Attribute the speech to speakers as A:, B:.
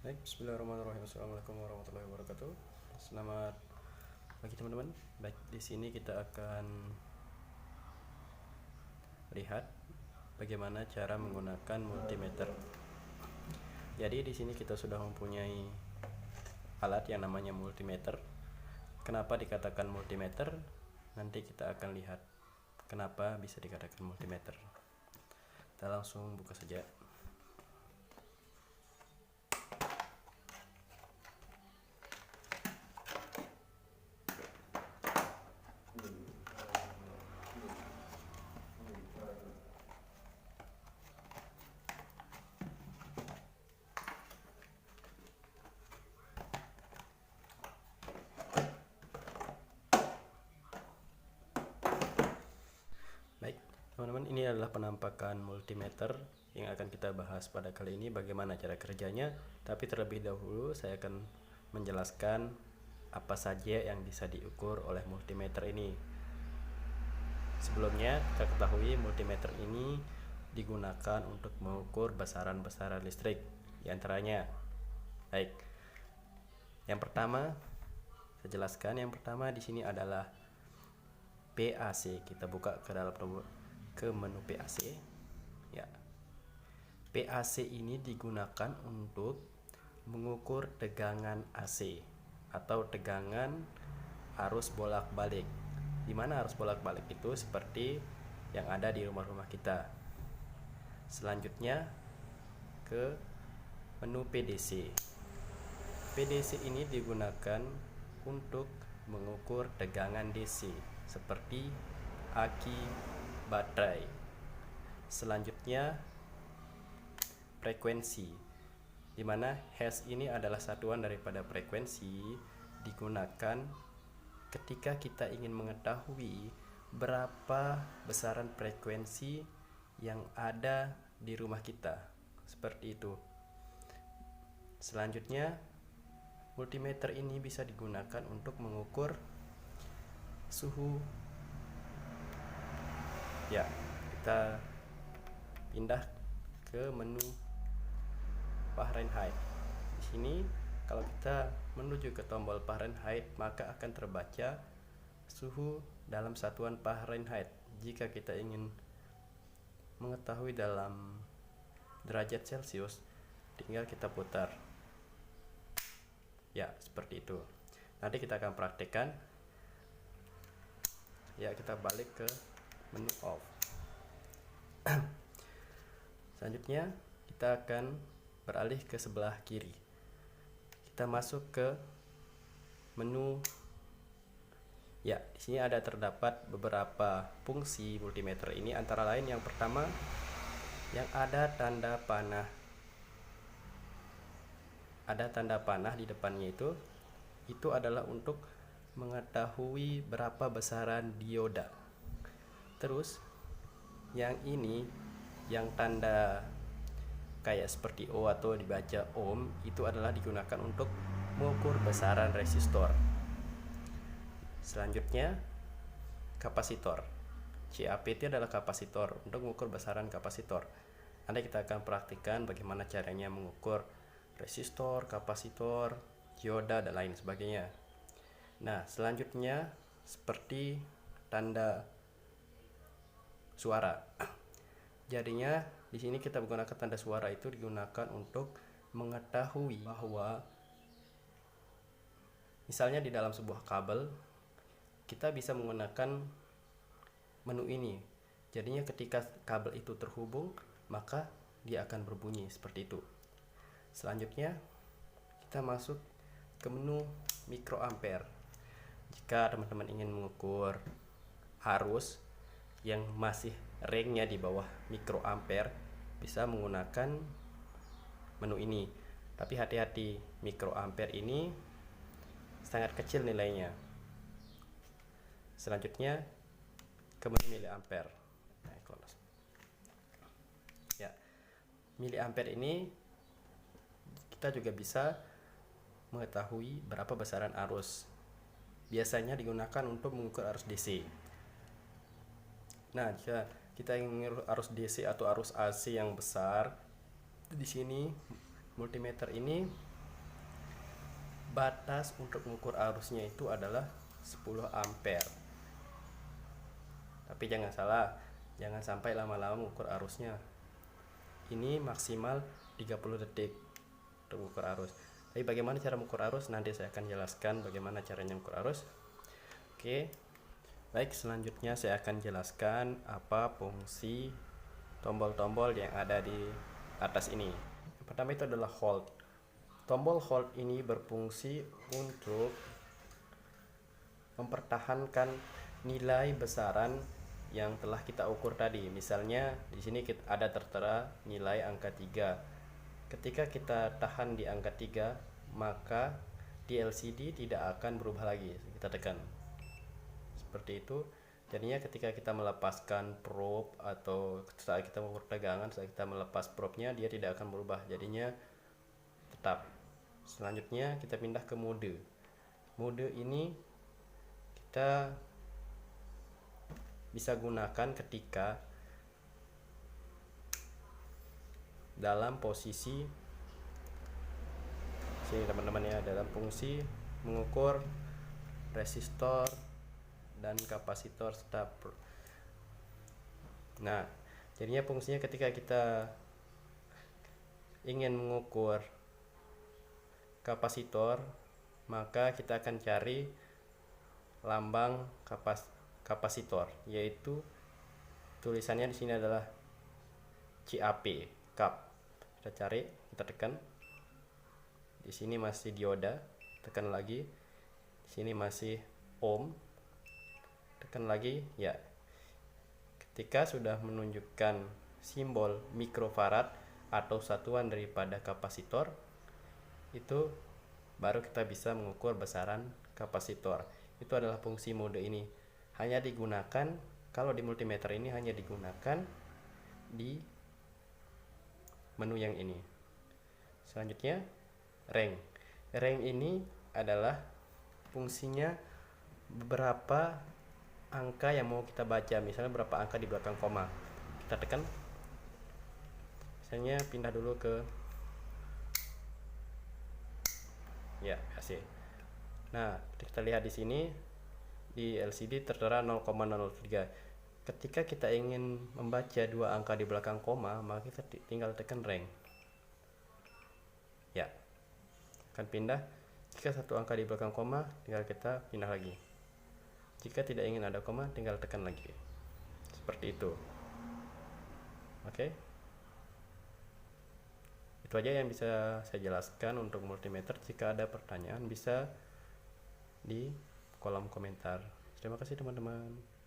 A: Baik, bismillahirrahmanirrahim. Assalamualaikum warahmatullahi wabarakatuh. Selamat pagi teman-teman. Baik, di sini kita akan lihat bagaimana cara menggunakan multimeter. Jadi di sini kita sudah mempunyai alat yang namanya multimeter. Kenapa dikatakan multimeter? Nanti kita akan lihat kenapa bisa dikatakan multimeter. Kita langsung buka saja. Baik, teman-teman, ini adalah penampakan multimeter yang akan kita bahas pada kali ini, bagaimana cara kerjanya. Tapi terlebih dahulu saya akan menjelaskan apa saja yang bisa diukur oleh multimeter ini. Sebelumnya kita ketahui multimeter ini digunakan untuk mengukur besaran-besaran listrik, diantaranya. Baik, yang pertama saya jelaskan. Yang pertama di sini adalah PAC. Kita buka ke menu PAC. Ya. PAC ini digunakan untuk mengukur tegangan AC atau tegangan arus bolak-balik. Di mana arus bolak-balik itu seperti yang ada di rumah-rumah kita. Selanjutnya ke menu PDC. PDC ini digunakan untuk mengukur tegangan DC seperti aki baterai. Selanjutnya frekuensi, di mana Hertz ini adalah satuan daripada frekuensi, digunakan ketika kita ingin mengetahui berapa besaran frekuensi yang ada di rumah kita, seperti itu. Selanjutnya multimeter ini bisa digunakan untuk mengukur suhu. Ya, kita pindah ke menu Fahrenheit. Di sini kalau kita menuju ke tombol Fahrenheit, maka akan terbaca suhu dalam satuan Fahrenheit. Jika kita ingin mengetahui dalam derajat Celcius, tinggal kita putar. Ya, seperti itu. Nanti kita akan praktekkan. Ya, kita balik ke menu off. Selanjutnya kita akan beralih ke sebelah kiri. Kita masuk ke menu. Ya, di sini ada terdapat beberapa fungsi multimeter ini, antara lain yang pertama yang ada tanda panah. Ada tanda panah di depannya itu adalah untuk mengetahui berapa besaran dioda. Terus yang ini, yang tanda kayak seperti O atau dibaca ohm, itu adalah digunakan untuk mengukur besaran resistor. Selanjutnya kapasitor. CAPT adalah kapasitor, untuk mengukur besaran kapasitor. Nanti kita akan praktikkan bagaimana caranya mengukur resistor, kapasitor, dioda, dan lain sebagainya. Nah, selanjutnya seperti tanda suara. Jadinya di sini kita menggunakan tanda suara itu digunakan untuk mengetahui bahwa misalnya di dalam sebuah kabel kita bisa menggunakan menu ini. Jadinya ketika kabel itu terhubung, maka dia akan berbunyi seperti itu. Selanjutnya kita masuk ke menu mikroampere. Jika teman-teman ingin mengukur arus yang masih range-nya di bawah mikroampere, bisa menggunakan menu ini. Tapi hati-hati, mikroampere ini sangat kecil nilainya. Selanjutnya ke menu miliampere. Ya, miliampere ini kita juga bisa mengetahui berapa besaran arus. Biasanya digunakan untuk mengukur arus DC. Nah, jika kita ingin mengukur arus DC atau arus AC yang besar, di sini multimeter ini batas untuk mengukur arusnya itu adalah 10 ampere. Tapi jangan salah, jangan sampai lama-lama mengukur arusnya. Ini maksimal 30 detik untuk mengukur arus. Tapi bagaimana cara mengukur arus? Nanti saya akan jelaskan bagaimana caranya mengukur arus. Oke. Baik, selanjutnya saya akan jelaskan apa fungsi tombol-tombol yang ada di atas ini. Yang pertama itu adalah hold. Tombol hold ini berfungsi untuk mempertahankan nilai besaran yang telah kita ukur tadi. Misalnya di sini ada tertera nilai angka 3. Ketika kita tahan di angka 3, maka di LCD tidak akan berubah lagi. Kita tekan seperti itu. Jadinya ketika kita melepaskan probe atau saat kita mengukur tegangan, saat kita melepas probe-nya, dia tidak akan berubah, jadinya tetap. Selanjutnya kita pindah ke mode. Mode ini kita bisa gunakan ketika dalam posisi sini teman-teman ya, dalam fungsi mengukur resistor dan kapasitor step. Nah, jadinya fungsinya ketika kita ingin mengukur kapasitor, maka kita akan cari lambang kapasitor, yaitu tulisannya di sini adalah CAP, CAP. Kita cari, kita tekan. Di sini masih dioda, tekan lagi. Di sini masih ohm, tekan lagi ya. Ketika sudah menunjukkan simbol mikrofarad atau satuan daripada kapasitor, itu baru kita bisa mengukur besaran kapasitor. Itu adalah fungsi mode ini. Hanya digunakan, kalau di multimeter ini hanya digunakan di menu yang ini. Selanjutnya range. Range ini adalah fungsinya beberapa angka yang mau kita baca, misalnya berapa angka di belakang koma. Kita tekan, misalnya pindah dulu ke ya AC. Nah, kita lihat di sini di LCD tertera 0,03. Ketika kita ingin membaca dua angka di belakang koma, maka kita tinggal tekan range. Ya, akan pindah. Jika satu angka di belakang koma, tinggal kita pindah lagi. Jika tidak ingin ada koma, tinggal tekan lagi. Seperti itu. Oke. Itu aja yang bisa saya jelaskan untuk multimeter. Jika ada pertanyaan bisa di kolom komentar. Terima kasih teman-teman.